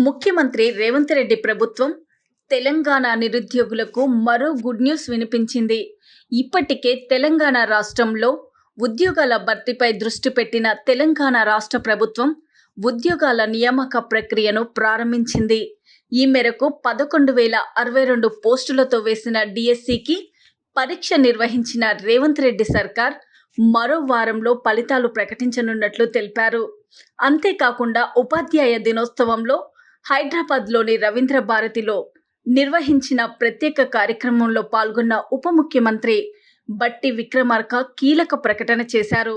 ముఖ్యమంత్రి రేవంత్ రెడ్డి ప్రభుత్వం తెలంగాణ నిరుద్యోగులకు మరో గుడ్ న్యూస్ వినిపించింది. ఇప్పటికే తెలంగాణ రాష్ట్రంలో ఉద్యోగాల భర్తీపై దృష్టి పెట్టిన తెలంగాణ రాష్ట్ర ప్రభుత్వం ఉద్యోగాల నియామక ప్రక్రియను ప్రారంభించింది. ఈ మేరకు 11,062 పోస్టులతో వేసిన డిఎస్సికి పరీక్ష నిర్వహించిన రేవంత్ రెడ్డి సర్కార్ మరో వారంలో ఫలితాలు ప్రకటించనున్నట్లు తెలిపారు. అంతేకాకుండా ఉపాధ్యాయ దినోత్సవంలో హైదరాబాద్లోని రవీంద్ర భారతిలో నిర్వహించిన ప్రత్యేక కార్యక్రమంలో పాల్గొన్న ఉప ముఖ్యమంత్రి బట్టి విక్రమార్క కీలక ప్రకటన చేశారు.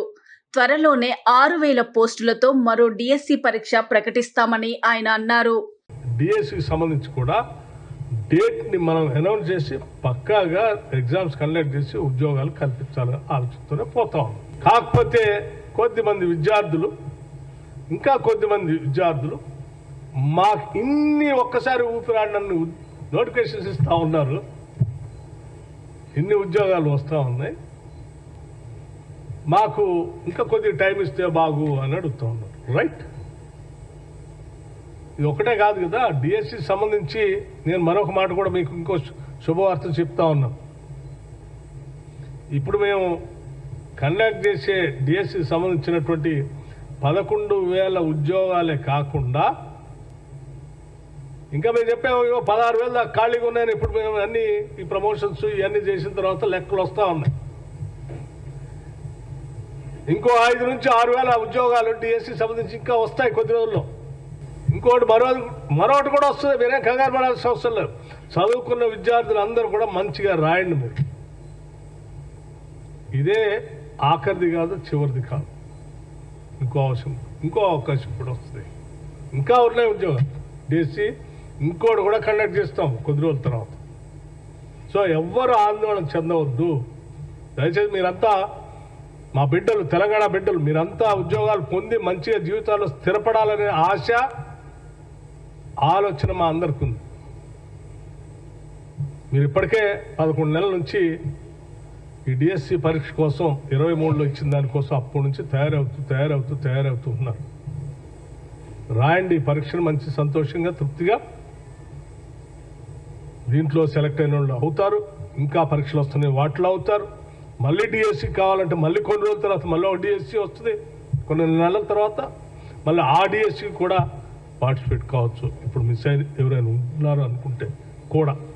త్వరలోనే 6,000 పోస్టులతో మరో డిఎస్సి పరీక్ష ప్రకటిస్తామని ఆయన అన్నారు. డిఎస్సికి సంబంధించి కూడా డేట్ని మనం అనౌన్స్ చేసి పక్కాగా ఎగ్జామ్స్ కండక్ట్ చేసి ఉద్యోగాలు కల్పించాలని ఆలోచిస్తూనే పోతాం. కాకపోతే కొద్దిమంది విద్యార్థులు మాకు ఇన్ని ఒక్కసారి ఊపిరాడనన్ను నోటిఫికేషన్స్ ఇస్తూ ఉన్నారు, ఇన్ని ఉద్యోగాలు వస్తూ ఉన్నాయి, మాకు ఇంకా కొద్దిగా టైం ఇస్తే బాగు అని అడుగుతూ ఉన్నారు. రైట్, ఇది ఒకటే కాదు కదా. డిఎస్సికి సంబంధించి నేను మరొక మాట కూడా మీకు ఇంకో శుభవార్త చెప్తా ఉన్నాం. ఇప్పుడు మేము కండక్ట్ చేసే డిఎస్సికి సంబంధించినటువంటి 11,000 ఉద్యోగాలే కాకుండా ఇంకా మేము చెప్పాము 16,000 దాకా ఖాళీగా ఉన్నాయని. ఇప్పుడు మేము అన్ని ఈ ప్రమోషన్స్ ఇవన్నీ చేసిన తర్వాత లెక్కలు వస్తూ ఉన్నాయి. ఇంకో 5,000 నుంచి 6,000 ఉద్యోగాలు డిఎస్సి సంబంధించి ఇంకా వస్తాయి కొద్ది రోజుల్లో. ఇంకోటి మరొకటి కూడా వస్తుంది. మీరేం కంగారు పడాల్సిన అవసరం లేదు. చదువుకున్న విద్యార్థులు అందరూ కూడా మంచిగా రాయండి. మీరు ఇదే ఆఖరిది కాదు, చివరిది కాదు. ఇంకో అవకాశం కూడా వస్తుంది. ఇంకా ఉన్నాయి ఉద్యోగాలు డిఎస్సి. ఇంకోటి కూడా కండక్ట్ చేస్తాం కొద్ది రోజుల తర్వాత. సో ఎవ్వరు ఆందోళన చెందవద్దు. దయచేసి మీరంతా మా బిడ్డలు, తెలంగాణ బిడ్డలు, మీరంతా ఉద్యోగాలు పొంది మంచిగా జీవితాల్లో స్థిరపడాలనే ఆశ, ఆలోచన మా అందరికీ ఉంది. మీరు ఇప్పటికే 11 నెలల నుంచి ఈ డిఎస్సి పరీక్ష కోసం 23లో ఇచ్చిన దానికోసం అప్పటి నుంచి తయారవుతూ ఉన్నారు. రాయండి ఈ పరీక్షను మంచి సంతోషంగా, తృప్తిగా. దీంట్లో సెలెక్ట్ అయిన వాళ్ళు అవుతారు. ఇంకా పరీక్షలు వస్తున్నాయి, వాటిలో అవుతారు. మళ్ళీ డిఎస్సి కావాలంటే మళ్ళీ కొన్ని రోజుల తర్వాత మళ్ళీ ఒక డిఎస్సి వస్తుంది. కొన్ని నెలల తర్వాత మళ్ళీ ఆ డిఎస్సి కూడా పార్టిసిపేట్ కావచ్చు. ఇప్పుడు మిస్ అయిన ఎవరైనా ఉన్నారు అనుకుంటే కూడా